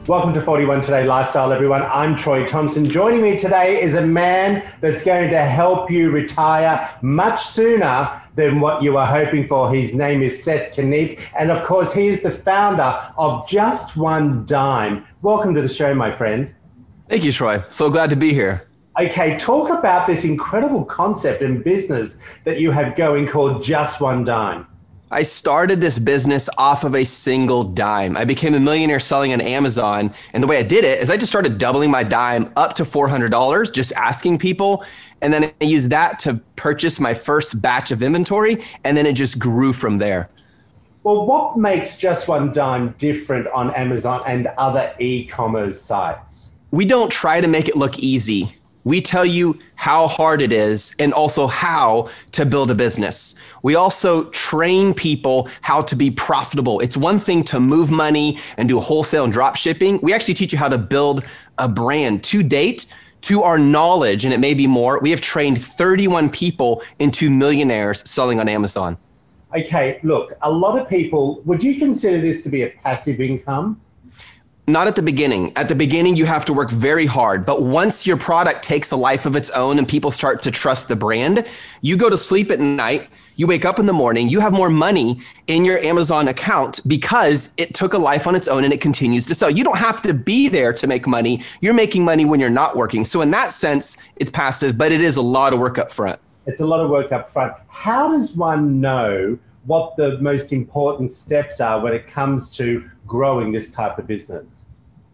Welcome to 41 Today Lifestyle, everyone. I'm Troy Thompson. Joining me today is a man that's going to help you retire much sooner than what you are hoping for. His name is Seth Kniep, and of course, he is the founder of Just One Dime. Welcome to the show, my friend. Thank you, Troy. So glad to be here. Okay, talk about this incredible concept and business that you have going called Just One Dime. I started this business off of a single dime. I became a millionaire selling on Amazon. And the way I did it is I just started doubling my dime up to $400, just asking people. And then I used that to purchase my first batch of inventory. And then it just grew from there. Well, what makes Just One Dime different on Amazon and other e-commerce sites? We don't try to make it look easy. We tell you how hard it is and also how to build a business. We also train people how to be profitable. It's one thing to move money and do wholesale and drop shipping. We actually teach you how to build a brand. To date, to our knowledge, and it may be more, we have trained 31 people into millionaires selling on Amazon. Okay, look, a lot of people, would you consider this to be a passive income? Not at the beginning. At the beginning, you have to work very hard. But once your product takes a life of its own and people start to trust the brand, you go to sleep at night, you wake up in the morning, you have more money in your Amazon account because it took a life on its own and it continues to sell. You don't have to be there to make money. You're making money when you're not working. So in that sense, it's passive, but it is a lot of work up front. It's a lot of work up front. How does one know what the most important steps are when it comes to growing this type of business?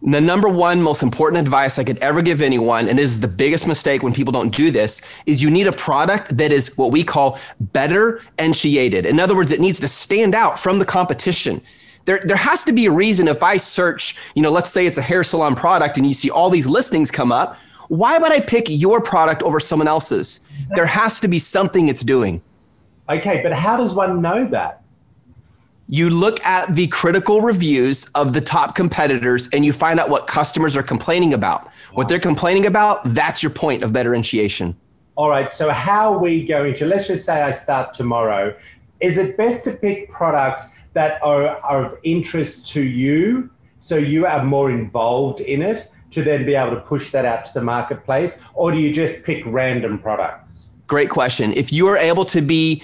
The number one most important advice I could ever give anyone, and this is the biggest mistake when people don't do this, is you need a product that is what we call better-entiated. In other words, it needs to stand out from the competition. There has to be a reason if I search, let's say it's a hair salon product and you see all these listings come up, why would I pick your product over someone else's? There has to be something it's doing. Okay, but how does one know that? You look at the critical reviews of the top competitors and you find out what customers are complaining about. What they're complaining about, that's your point of better-entiation. All right, so how are we going to, let's just say I start tomorrow. Is it best to pick products that are of interest to you so you are more involved in it to then be able to push that out to the marketplace? Or do you just pick random products? Great question. If you are able to be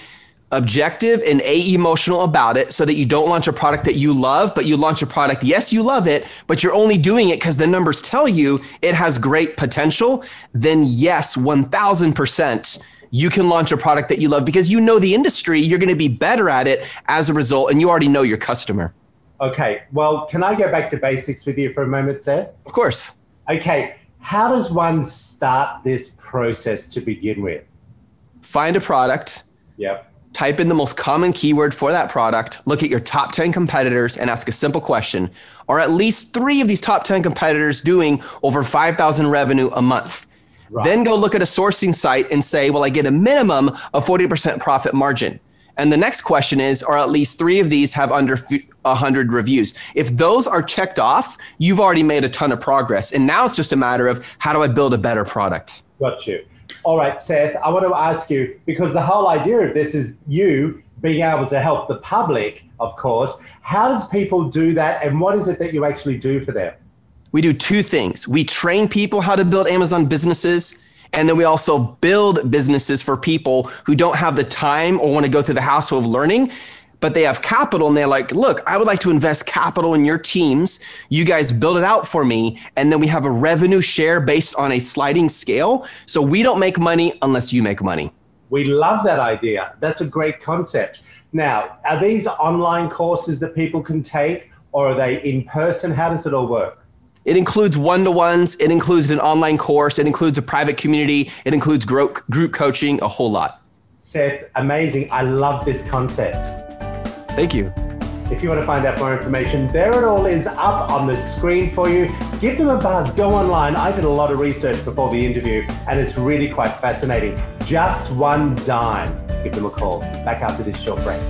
objective and emotional about it so that you don't launch a product that you love, but you launch a product, yes, you love it, but you're only doing it because the numbers tell you it has great potential, then yes, 1000%, you can launch a product that you love because you know the industry, you're going to be better at it as a result, and you already know your customer. Okay, well, can I go back to basics with you for a moment, Seth? Of course. Okay, how does one start this process to begin with? Find a product. Yep. Type in the most common keyword for that product, look at your top 10 competitors and ask a simple question. Are at least 3 of these top 10 competitors doing over 5,000 revenue a month? Right. Then go look at a sourcing site and say, well, I get a minimum of 40% profit margin. And the next question is, are at least 3 of these have under 100 reviews? If those are checked off, you've already made a ton of progress. And now it's just a matter of how do I build a better product? Got you. All right, Seth, I want to ask you, because the whole idea of this is you being able to help the public, of course. How does people do that, and what is it that you actually do for them? We do 2 things. We train people how to build Amazon businesses, and then we also build businesses for people who don't have the time or want to go through the hassle of learning, but they have capital and they're like, look, I would like to invest capital in your teams. You guys build it out for me. And then we have a revenue share based on a sliding scale. So we don't make money unless you make money. We love that idea. That's a great concept. Now, are these online courses that people can take, or are they in person? How does it all work? It includes one-to-ones. It includes an online course. It includes a private community. It includes group coaching, a whole lot. Seth, amazing. I love this concept. Thank you. If you want to find out more information, there it all is up on the screen for you. Give them a buzz, go online. I did a lot of research before the interview and it's really quite fascinating. Just One Dime. Give them a call. Back after this short break.